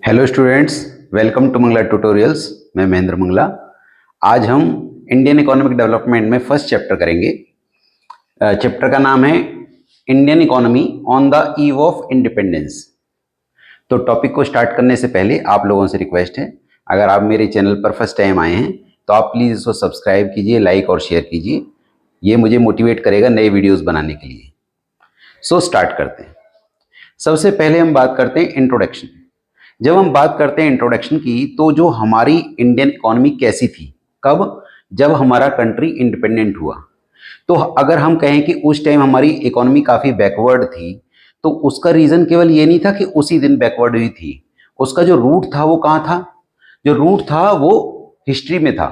Hello students, welcome to Mangala tutorials. मैं महेंद्र मंगला। आज हम इंडियन इकोनॉमिक डेवलपमेंट में फर्स्ट चैप्टर करेंगे। चैप्टर का नाम है Indian economy on the eve of independence. तो टॉपिक को स्टार्ट करने से पहले आप लोगों से रिक्वेस्ट है, अगर आप मेरे चैनल पर फर्स्ट टाइम आए हैं तो आप प्लीज़ इसको सब्सक्राइब कीजिए, लाइक और शेयर कीजिए। ये मुझे मोटिवेट करेगा नए वीडियोज़ बनाने के लिए। सो स्टार्ट करते हैं। सबसे पहले हम बात करते हैं इंट्रोडक्शन। जब हम बात करते हैं इंट्रोडक्शन की, तो जो हमारी इंडियन इकोनॉमी कैसी थी, कब, जब हमारा कंट्री इंडिपेंडेंट हुआ। तो अगर हम कहें कि उस टाइम हमारी इकोनॉमी काफ़ी बैकवर्ड थी, तो उसका रीज़न केवल ये नहीं था कि उसी दिन बैकवर्ड हुई थी। उसका जो रूट था वो कहाँ था? जो रूट था वो हिस्ट्री में था।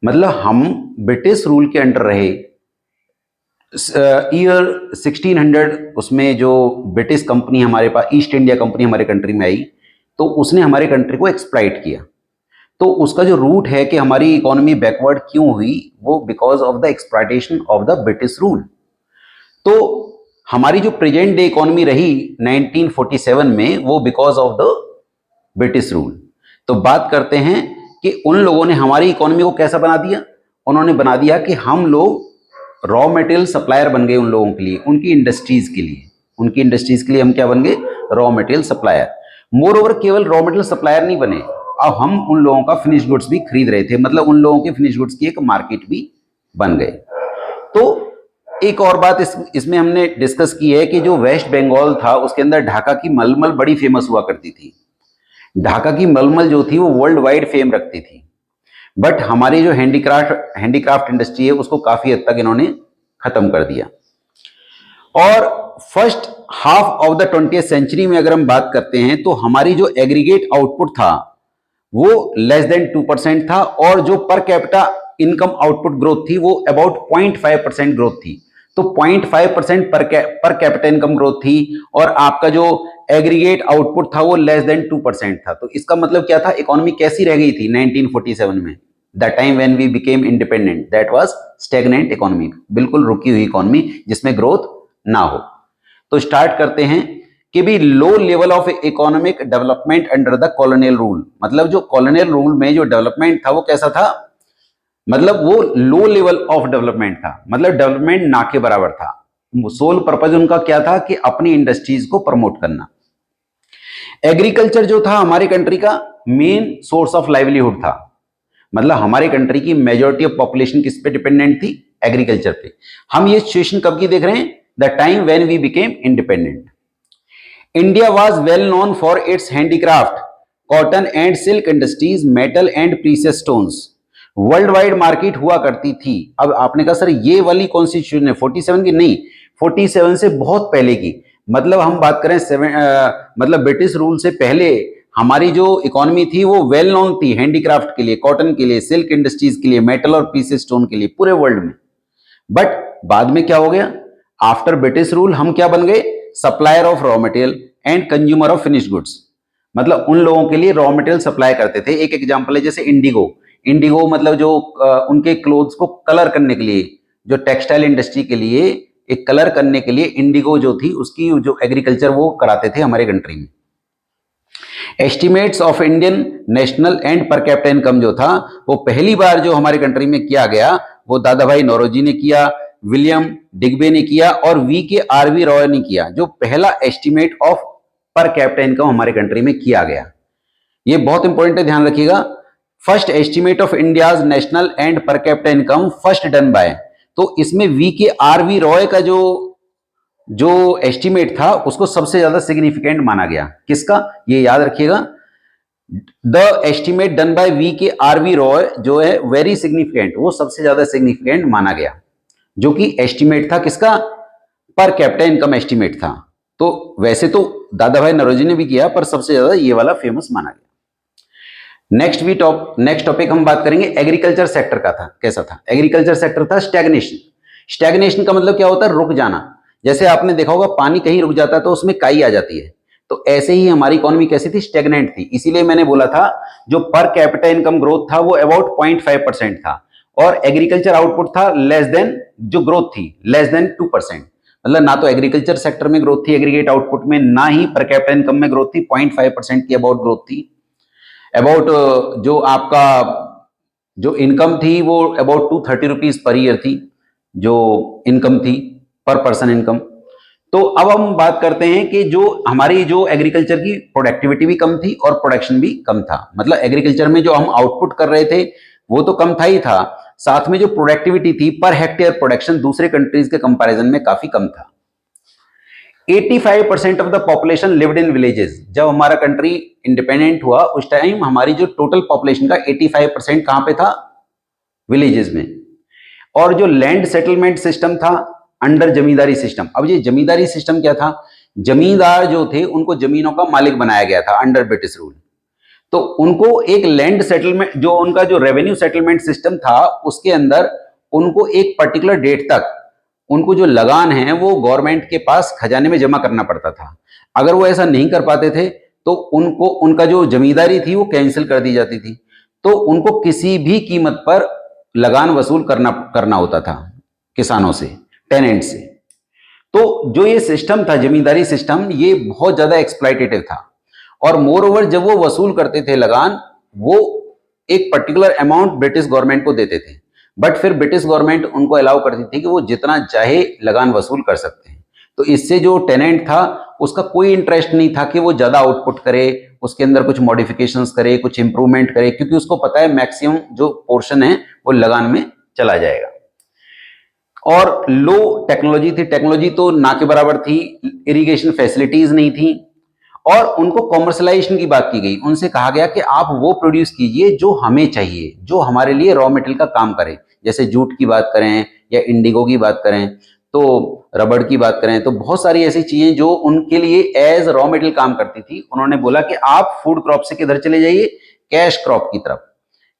मतलब हम ब्रिटिश रूल के अंडर रहे। ईयर 1600 उसमें जो ब्रिटिश कंपनी हमारे पास, ईस्ट इंडिया कंपनी हमारे कंट्री में आई, तो उसने हमारे कंट्री को एक्सप्लॉइट किया। तो उसका जो रूट है कि हमारी इकोनॉमी बैकवर्ड क्यों हुई, वो because of the exploitation of the British rule. तो हमारी जो प्रेजेंट डे इकोनॉमी रही 1947 में, वो because of the British rule. तो बात करते हैं कि उन लोगों ने हमारी इकोनॉमी को कैसा बना दिया। उन्होंने बना दिया कि हम लोग रॉ मटेरियल सप्लायर बन गए उन लोगों के लिए, उनकी इंडस्ट्रीज के लिए। उनकी इंडस्ट्रीज के लिए हम क्या बन गए? Raw material supplier. More over केवल रॉ मटेरियल सप्लायर नहीं बने, अब हम उन लोगों का फिनिश गुड्स भी खरीद रहे थे। मतलब उन लोगों के फिनिश गुड्स की एक मार्केट भी बन गए। तो एक और बात इसमें हमने डिस्कस की है कि जो वेस्ट बंगाल था, उसके अंदर ढाका की मलमल बड़ी फेमस हुआ करती थी। ढाका की मलमल जो थी वो वर्ल्ड वाइड फेम रखती थी। बट हमारी जो हैंडीक्राफ्ट इंडस्ट्री है, उसको काफी हद तक इन्होंने खत्म कर दिया। और first half of the 20th century में अगर हम बात करते हैं, तो हमारी जो एग्रीगेट आउटपुट था वो लेस देन 2% था, और जो per capita income output growth थी वो अबाउट 0.5% ग्रोथ थी। तो 0.5% पर कैपिटा इनकम ग्रोथ थी, और आपका जो एग्रीगेट आउटपुट था वो लेस देन 2% था। तो इसका मतलब क्या था? इकोनॉमी कैसी रह गई थी 1947 में? The time when we became independent, that was stagnant economy, बिल्कुल रुकी हुई इकोनॉमी जिसमें ग्रोथ ना हो। तो स्टार्ट करते हैं कि भी low level of economic development under the colonial rule. मतलब जो कॉलोनियल रूल में जो डेवलपमेंट था वो कैसा था? मतलब वो लो लेवल ऑफ डेवलपमेंट था, मतलब डेवलपमेंट ना के बराबर था। सोल पर्पज उनका क्या था? कि अपनी इंडस्ट्रीज को प्रमोट करना। एग्रीकल्चर जो था हमारे कंट्री का मेन सोर्स ऑफ लाइवलीहुड था। मतलब हमारे कंट्री की मेजॉरिटी ऑफ पॉपुलेशन किस पे डिपेंडेंट थी? एग्रीकल्चर पे। हम ये सिचुएशन कब की देख रहे हैं? The time when we became independent. India was well known for its handicraft, cotton and silk industries, metal and precious stones. Worldwide market हुआ करती थी। अब आपने कहा सर ये वाली कौन सी सिचुएशन है, 47 की? नहीं, 47 से बहुत पहले की। मतलब हम बात करें मतलब ब्रिटिश रूल से पहले हमारी जो इकोनॉमी थी वो वेल नोन थी हैंडीक्राफ्ट के लिए, कॉटन के लिए, सिल्क इंडस्ट्रीज के लिए, मेटल और प्रीशियस स्टोन के लिए, पूरे वर्ल्ड में। बट बाद में क्या हो गया? आफ्टर ब्रिटिश रूल हम क्या बन गए? Supplier of raw material and consumer of finish goods. मतलब उन लोगों के लिए रॉ मटेरियल सप्लाई करते थे। एक एग्जांपल है जैसे इंडिगो। इंडिगो मतलब जो उनके क्लोथ्स को कलर करने के लिए, जो टेक्सटाइल इंडस्ट्री के लिए एक कलर करने के लिए इंडिगो जो थी, उसकी जो एग्रीकल्चर वो कराते थे हमारे कंट्री में। Estimates of Indian national and per capita income जो था, वो पहली बार जो हमारे कंट्री में किया गया वो दादा भाई नौरोजी ने किया, विलियम डिग्बे ने किया, और we K R V Roy ने किया। जो पहला estimate of per capita income हमारे कंट्री में किया गया, ये बहुत इंपॉर्टेंट है, ध्यान रखिएगा। First estimate of India's national and per capita income first done by. तो इसमें we K R V Roy का जो जो एस्टिमेट था उसको सबसे ज्यादा सिग्निफिकेंट माना गया। किसका? ये याद रखिएगा, the estimate done by V K R V Roy जो है वेरी सिग्निफिकेंट, वो सबसे ज्यादा सिग्निफिकेंट माना गया। जो कि एस्टिमेट था किसका? पर कैपिटा इनकम एस्टिमेट था। तो वैसे तो दादा भाई नौरोजी ने भी किया, पर सबसे ज्यादा ये वाला फेमस माना गया। नेक्स्ट टॉपिक हम बात करेंगे एग्रीकल्चर सेक्टर का। था कैसा था एग्रीकल्चर सेक्टर? था स्टैग्नेशन। स्टैग्नेशन का मतलब क्या होता है? रुक जाना। जैसे आपने देखा होगा पानी कहीं रुक जाता है तो उसमें काई आ जाती है। तो ऐसे ही हमारी इकोनॉमी कैसी थी? स्टैग्नेंट थी। इसीलिए मैंने बोला था जो पर कैपिटा इनकम ग्रोथ था वो अबाउट 0.5% था, और एग्रीकल्चर आउटपुट था लेस देन, जो ग्रोथ थी लेस देन 2%। मतलब ना तो एग्रीकल्चर सेक्टर में ग्रोथ थी एग्रीगेट आउटपुट में, ना ही पर कैपिटा इनकम में ग्रोथ थी, 0.5% की अबाउट ग्रोथ थी। अबाउट जो आपका जो इनकम थी वो अबाउट 230 रुपीज पर ईयर थी, जो इनकम थी पर पर्सन इनकम। तो अब हम बात करते हैं कि जो हमारी जो एग्रीकल्चर की प्रोडक्टिविटी भी कम थी और प्रोडक्शन भी कम था। मतलब एग्रीकल्चर में जो हम आउटपुट कर रहे थे वो तो कम था ही था, साथ में जो प्रोडक्टिविटी थी पर हेक्टेयर प्रोडक्शन दूसरे कंट्रीज के कंपैरिजन में काफी कम था। 85% of the population lived in villages. जब हमारा कंट्री इंडिपेंडेंट हुआ उस टाइम हमारी जो टोटल पॉपुलेशन का 85% कहां पे था? विलेजेस में। और जो लैंड सेटलमेंट सिस्टम था अंडर जमींदारी सिस्टम। अब ये जमींदारी सिस्टम क्या था? जमींदार जो थे उनको जमीनों का मालिक बनाया गया था अंडर ब्रिटिश रूल। तो उनको एक लैंड सेटलमेंट, जो उनका जो रेवेन्यू सेटलमेंट सिस्टम था उसके अंदर उनको एक पर्टिकुलर डेट तक उनको जो लगान है वो गवर्नमेंट के पास खजाने में जमा करना पड़ता था। अगर वो ऐसा नहीं कर पाते थे तो उनको उनका जो जमींदारी थी वो कैंसिल कर दी जाती थी। तो उनको किसी भी कीमत पर लगान वसूल करना होता था किसानों से, टेनेंट से। तो जो ये सिस्टम था जमींदारी सिस्टम, ये बहुत ज्यादा एक्सप्लॉइटेटिव था। और मोर ओवर जब वो वसूल करते थे लगान, वो एक पर्टिकुलर अमाउंट ब्रिटिश गवर्नमेंट को देते थे, बट फिर ब्रिटिश गवर्नमेंट उनको अलाउ करती थी कि वो जितना चाहे लगान वसूल कर सकते हैं। तो इससे जो टेनेंट था उसका कोई इंटरेस्ट नहीं था कि वो ज्यादा आउटपुट करे, उसके अंदर कुछ मॉडिफिकेशंस करे, कुछ इंप्रूवमेंट करे, क्योंकि उसको पता है मैक्सिमम जो पोर्शन है वो लगान में चला जाएगा। और लो टेक्नोलॉजी थी, टेक्नोलॉजी तो ना के बराबर थी, इरिगेशन फैसिलिटीज नहीं थी। और उनको कॉमर्शलाइजेशन की बात की गई, उनसे कहा गया कि आप वो प्रोड्यूस कीजिए जो हमें चाहिए, जो हमारे लिए रॉ मटेरियल का काम करे। जैसे जूट की बात करें या इंडिगो की बात करें, तो रबड़ की बात करें, तो बहुत सारी ऐसी चीजें जो उनके लिए एज रॉ मटेरियल काम करती थी। उन्होंने बोला कि आप फूड क्रॉप से किधर चले जाइए? कैश क्रॉप की तरफ।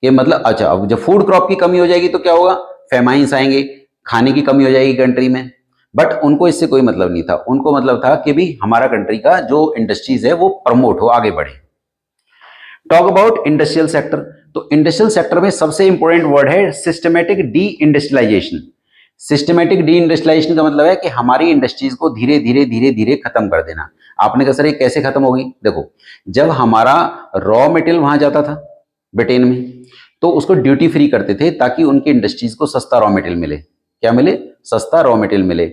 ये मतलब अच्छा, अब जब फूड क्रॉप की कमी हो जाएगी तो क्या होगा? फेमाइंस आएंगे, खाने की कमी हो जाएगी कंट्री में। बट उनको इससे कोई मतलब नहीं था, उनको मतलब था कि भी हमारा कंट्री का जो इंडस्ट्रीज है वो प्रमोट हो, आगे बढ़े। Talk about industrial sector. तो इंडस्ट्रियल सेक्टर में सबसे इंपॉर्टेंट वर्ड है systematic deindustrialisation. Systematic deindustrialisation का मतलब है कि हमारी इंडस्ट्रीज को धीरे धीरे धीरे धीरे खत्म कर देना। आपने कहा सर ये कैसे खत्म होगी? देखो, जब हमारा रॉ मटेरियल वहां जाता था ब्रिटेन में, तो उसको ड्यूटी फ्री करते थे ताकि उनकी इंडस्ट्रीज को सस्ता रॉ मटेरियल मिले। क्या मिले? सस्ता रॉ मटेरियल मिले।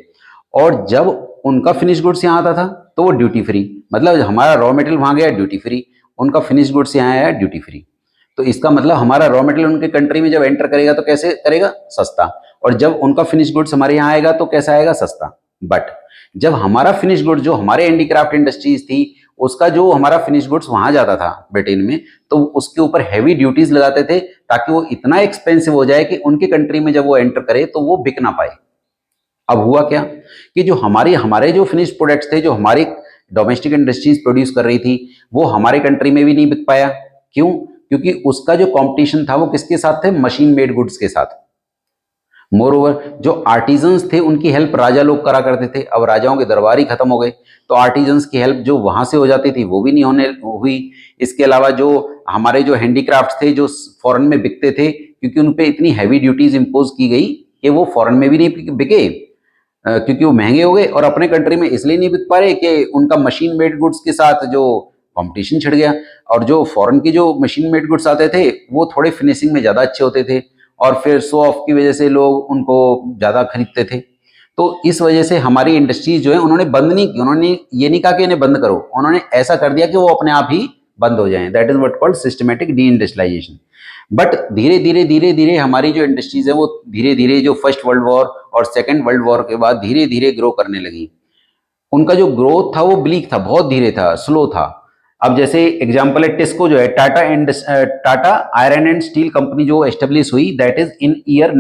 और जब उनका फिनिश गुड्स यहाँ आता था तो वो ड्यूटी फ्री, मतलब हमारा रॉ मटेरियल वहां गया ड्यूटी फ्री, उनका फिनिश गुड्स यहाँ आया ड्यूटी फ्री। तो इसका मतलब हमारा रॉ मटेरियल उनके कंट्री में जब एंटर करेगा तो कैसे करेगा? सस्ता। और जब उनका फिनिश गुड्स हमारे यहाँ आएगा तो कैसा आएगा? सस्ता। बट जब हमारा फिनिश गुड्स, जो हमारे हैंडीक्राफ्ट इंडस्ट्रीज थी, उसका जो हमारा फिनिश गुड्स वहां जाता था ब्रिटेन में, तो उसके ऊपर हैवी ड्यूटीज लगाते थे ताकि वो इतना एक्सपेंसिव हो जाए कि उनके कंट्री में जब वो एंटर करे तो वो बिक ना पाए। अब हुआ क्या कि जो हमारे जो फिनिश प्रोडक्ट्स थे, जो हमारी डोमेस्टिक इंडस्ट्रीज प्रोड्यूस कर रही थी, वो हमारे कंट्री में भी नहीं बिक पाया। क्यों? क्योंकि उसका जो कंपटीशन था वो किसके साथ थे? मशीन मेड गुड्स के साथ। मोर ओवर जो आर्टिजन्स थे उनकी हेल्प राजा लोग करा करते थे। अब राजाओं के दरबार ही खत्म हो गए, तो आर्टिजन्स की हेल्प जो वहां से हो जाती थी वो भी नहीं होने हुई। इसके अलावा जो हमारे जो हैंडीक्राफ्ट थे जो फॉरेन में बिकते थे, क्योंकि उन पे इतनी हैवी ड्यूटीज इंपोज की गई कि वो फॉरेन में भी नहीं बिके, क्योंकि वो महंगे हो गए, और अपने कंट्री में इसलिए नहीं बिक पा रहे कि उनका मशीन मेड गुड्स के साथ जो कंपटीशन छिड़ गया। और जो फॉरेन के जो मशीन मेड गुड्स आते थे वो थोड़े फिनिशिंग में ज़्यादा अच्छे होते थे, और फिर शो ऑफ की वजह से लोग उनको ज़्यादा खरीदते थे। तो इस वजह से हमारी इंडस्ट्रीज जो है उन्होंने बंद नहीं की, उन्होंने ये नहीं कहा कि इन्हें बंद करो, उन्होंने ऐसा कर दिया कि वो अपने आप ही बंद हो जाएं। That is what called systematic deindustrialisation. But धीरे धीरे धीरे धीरे हमारी जो इंडस्ट्रीज है वो धीरे धीरे जो फर्स्ट वर्ल्ड वॉर और सेकेंड वर्ल्ड वॉर के बाद धीरे धीरे ग्रो करने लगी। उनका जो ग्रोथ था वो ब्लीक था, बहुत धीरे था, स्लो था। अब जैसे एग्जांपल है टिस्को जो है, Tata iron and steel company जो एस्टेब्लिश हुई, दैट इज इन ईयर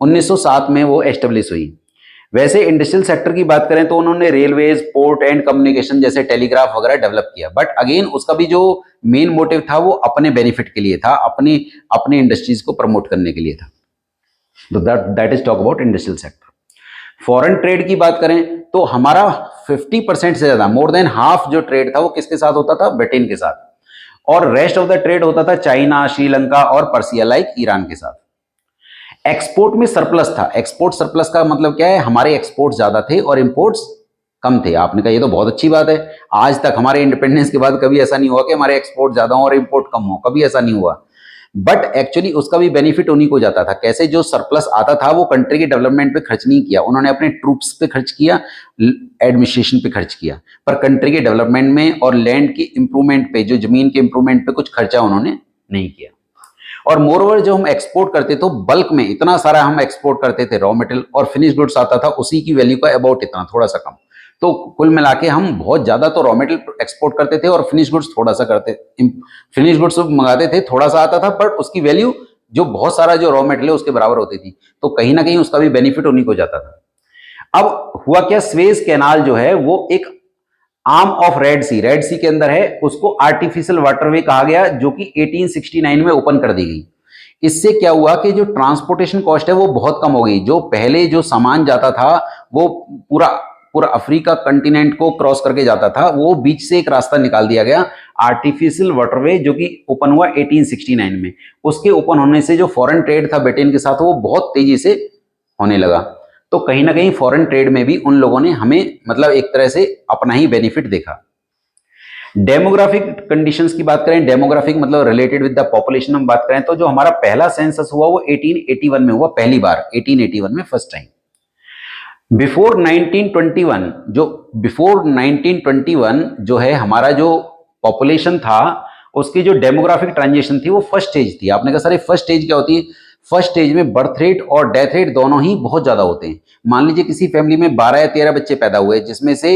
1907 में वो एस्टेब्लिश हुई। वैसे इंडस्ट्रियल सेक्टर की बात करें तो उन्होंने रेलवेज, पोर्ट एंड कम्युनिकेशन जैसे टेलीग्राफ वगैरह डेवलप किया, बट अगेन उसका भी जो मेन मोटिव था वो अपने बेनिफिट के लिए था, अपनी इंडस्ट्रीज को प्रमोट करने के लिए था। तो that is talk about industrial sector. Foreign trade की बात करें तो हमारा 50% से ज्यादा, मोर देन हाफ जो ट्रेड था वो किसके साथ होता था? ब्रिटेन के साथ। और रेस्ट ऑफ द ट्रेड होता था चाइना, श्रीलंका और पर्सिया लाइक ईरान के साथ। एक्सपोर्ट में सरप्लस था। एक्सपोर्ट सरप्लस का मतलब क्या है, हमारे एक्सपोर्ट ज्यादा थे और इंपोर्ट्स कम थे। आपने कहा ये तो बहुत अच्छी बात है, आज तक हमारे इंडिपेंडेंस के बाद कभी ऐसा नहीं हुआ कि हमारे एक्सपोर्ट ज्यादा हो और इंपोर्ट कम हो, कभी ऐसा नहीं हुआ। बट एक्चुअली उसका भी बेनिफिट उन्हीं को जाता था। कैसे? जो सरप्लस आता था वो कंट्री के डेवलपमेंट पे खर्च नहीं किया, उन्होंने अपने ट्रूप्स पे खर्च किया, एडमिनिस्ट्रेशन पे खर्च किया, पर कंट्री के डेवलपमेंट में और लैंड की इंप्रूवमेंट पे, जो जमीन के इंप्रूवमेंट पे कुछ खर्चा उन्होंने नहीं किया। और मोरओवर जो हम एक्सपोर्ट करते थे बल्क में इतना सारा हम एक्सपोर्ट करते थे, रॉ मटेरियल और फिनिश गुड्स आता था उसी की वैल्यू का अबाउट इतना, थोड़ा सा कम। तो कुल मिला के हम बहुत ज्यादा तो रॉ मटेरियल एक्सपोर्ट करते थे और फिनिश गुड्स थोड़ा सा करते, फिनिश गुड्स मंगाते थे, थोड़ा सा आता था, बट उसकी वैल्यू जो बहुत सारा जो रॉ मटेरियल उसके बराबर होती थी। तो कहीं ना कहीं उसका भी बेनिफिट उन्हीं को जाता था। अब हुआ क्या, स्वेज कैनाल जो है वो एक आर्म ऑफ रेड सी के अंदर है, उसको आर्टिफिशियल वाटरवे कहा गया, जो कि 1869 में ओपन कर दी गई। इससे क्या हुआ कि जो ट्रांसपोर्टेशन कॉस्ट है वो बहुत कम हो गई। जो पहले जो सामान जाता था वो पूरा पूरा अफ्रीका कंटिनेंट को क्रॉस करके जाता था, वो बीच से एक रास्ता निकाल दिया गया, आर्टिफिशियल वाटरवे, जो कि ओपन हुआ 1869 में। उसके ओपन होने से जो फॉरेन ट्रेड था ब्रिटेन के साथ वो बहुत तेजी से होने लगा। तो कहीं ना कहीं फॉरेन ट्रेड में भी उन लोगों ने हमें मतलब एक तरह से अपना ही बेनिफिट देखा। डेमोग्राफिक कंडीशंस की बात करें, डेमोग्राफिक मतलब रिलेटेड विद द पॉपुलेशन हम बात करें, तो जो हमारा पहला सेंसस हुआ वो 1881 में हुआ, पहली बार 1881 में, फर्स्ट टाइम। बिफोर 1921 जो बिफोर 1921 जो है हमारा जो पॉपुलेशन था, उसकी जो डेमोग्राफिक ट्रांजिशन थी वो फर्स्ट स्टेज थी। आपने कहा सर फर्स्ट स्टेज क्या होती है? फर्स्ट स्टेज में बर्थ रेट और डेथ रेट दोनों ही बहुत ज्यादा होते हैं। मान लीजिए किसी फैमिली में 12 या 13 बच्चे पैदा हुए, जिसमें से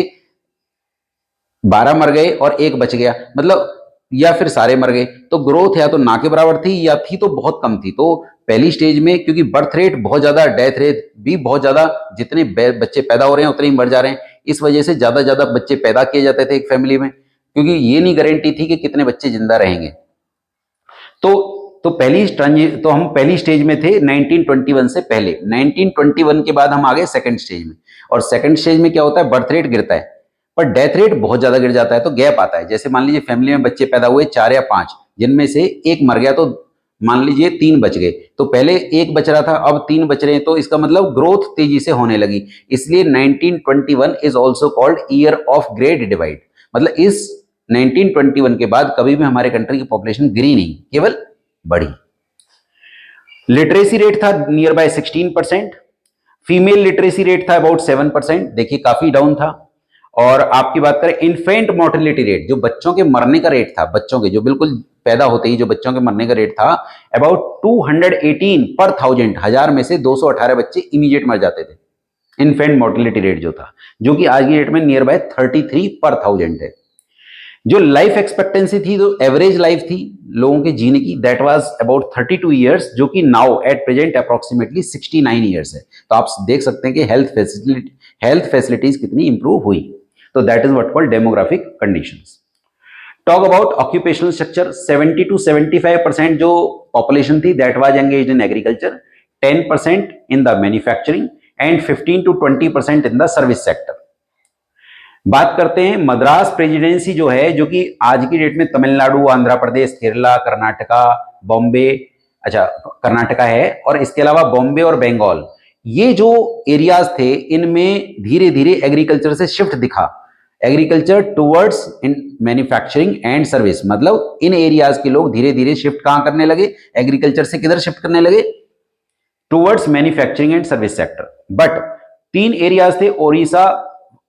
12 मर गए और एक बच गया, मतलब या फिर सारे मर गए, तो ग्रोथ या तो ना के बराबर थी या थी तो बहुत कम थी। तो पहली स्टेज में क्योंकि बर्थ रेट बहुत ज्यादा, डेथ रेट भी बहुत ज्यादा, जितने बच्चे पैदा हो रहे हैं उतने ही मर जा रहे हैं, इस वजह से ज्यादा ज्यादा बच्चे पैदा किए जाते थे एक फैमिली में, क्योंकि ये नहीं गारंटी थी कि कितने बच्चे जिंदा रहेंगे। तो हम पहली स्टेज में थे 1921 से पहले। 1921 के बाद हम आ गए सेकंड स्टेज में, और सेकंड स्टेज में क्या होता है, बर्थ रेट गिरता है पर डेथ रेट बहुत ज्यादा गिर जाता है, तो गैप आता है। जैसे मान लीजिए फैमिली में बच्चे पैदा हुए 4 या 5, जिनमें से एक मर गया, तो मान लीजिए 3 बच गए, तो पहले एक बच रहा था अब 3 बच रहे हैं, तो इसका मतलब ग्रोथ तेजी से होने लगी। इसलिए 1921 is also called year of great divide. मतलब इस 1921 के बाद कभी भी हमारे कंट्री की पॉपुलेशन गिरी नहीं, केवल बढ़ी। लिटरेसी रेट था near by 16%, female literacy rate था अबाउट 7%, देखिए काफी डाउन था। और आपकी बात करें इन्फेंट मोर्टेलिटी रेट, जो बच्चों के मरने का रेट था, बच्चों के जो बिल्कुल पैदा होते ही जो बच्चों के मरने का रेट था, अबाउट 218 पर 1000, हजार में से 218 बच्चे इमीडिएट मर जाते थे। इन्फेंट मोर्टेलिटी रेट जो था, जो कि आज की डेट में नियर बाय 33 पर 1000 है। जो लाइफ एक्सपेक्टेंसी थी, जो एवरेज लाइफ थी लोगों के जीने की, दैट वाज अबाउट 32 ईयर्स, जो कि now at present approximately 69 years है। तो आप देख सकते हैं कि हेल्थ फैसिलिटीज कितनी इंप्रूव हुई। तो that is what called demographic conditions. Talk about occupational structure, 70 to 75% जो पॉपुलेशन थी that was engaged in agriculture, 10% in the manufacturing and 15 to 20% in the service sector. बात करते हैं मद्रास प्रेसिडेंसी जो है, जो कि आज की डेट में तमिलनाडु, आंध्र प्रदेश, केरला, कर्नाटका, बॉम्बे, अच्छा कर्नाटका है, और इसके अलावा बॉम्बे और बंगाल, ये जो एरियाज थे इनमें धीरे धीरे एग्रीकल्चर से शिफ्ट दिखा, agriculture towards in manufacturing and service. मतलब इन एरियाज के लोग धीरे धीरे शिफ्ट कहां करने लगे, एग्रीकल्चर से किधर शिफ्ट करने लगे, towards manufacturing and service sector. But 3 areas थे, ओडिशा,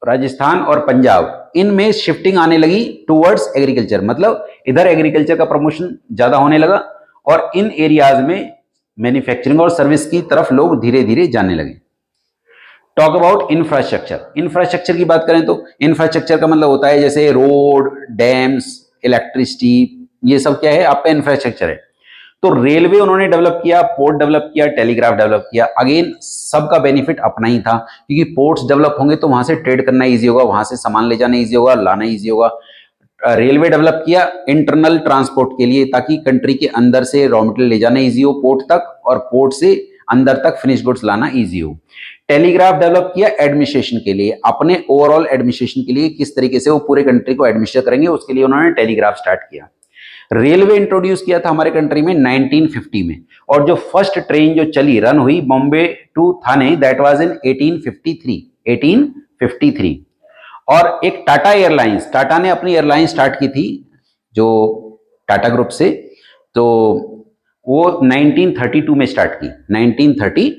राजस्थान और पंजाब, इनमें शिफ्टिंग आने लगी टुवर्ड्स एग्रीकल्चर, मतलब इधर एग्रीकल्चर का प्रमोशन ज्यादा होने लगा और इन एरियाज में मैन्युफैक्चरिंग और सर्विस की तरफ लोग धीरे धीरे जाने लगे। Talk about infrastructure. इंफ्रास्ट्रक्चर की बात करें तो इंफ्रास्ट्रक्चर का मतलब होता है जैसे रोड, डैम्स, इलेक्ट्रिसिटी, ये सब क्या है आपका इंफ्रास्ट्रक्चर है। तो रेलवे उन्होंने डेवलप किया, पोर्ट डेवलप किया, टेलीग्राफ डेवलप किया। अगेन सबका बेनिफिट अपना ही था, क्योंकि पोर्ट्स डेवलप होंगे तो वहां से ट्रेड करना इजी होगा, वहां से सामान ले जाना इजी होगा, लाना इजी होगा। रेलवे डेवलप किया इंटरनल ट्रांसपोर्ट के लिए, ताकि कंट्री के अंदर से रॉ मटेरियल ले जाना इजी हो पोर्ट तक, और पोर्ट से अंदर तक फिनिश गुड्स लाना इजी हो। टेलीग्राफ डेवलप किया एडमिनिस्ट्रेशन के लिए, अपने ओवरऑल एडमिनिस्ट्रेशन के लिए, किस तरीके से वो पूरे कंट्री को एडमिनिस्ट्रेट करेंगे उसके लिए उन्होंने टेलीग्राफ स्टार्ट किया। रेलवे इंट्रोड्यूस किया था हमारे कंट्री में 1950 में, और जो फर्स्ट ट्रेन जो चली रन हुई Bombay to Thane, that was in 1853। और एक टाटा एयरलाइंस, टाटा ने अपनी एयरलाइन स्टार्ट की थी जो टाटा ग्रुप से, तो वो 1932 में स्टार्ट की, 1932।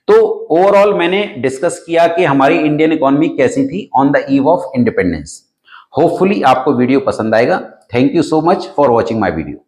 तो ओवरऑल मैंने डिस्कस किया कि हमारी इंडियन इकोनॉमी कैसी थी on the eve of independence. Hopefully आपको वीडियो पसंद आएगा। Thank you so much for watching my video.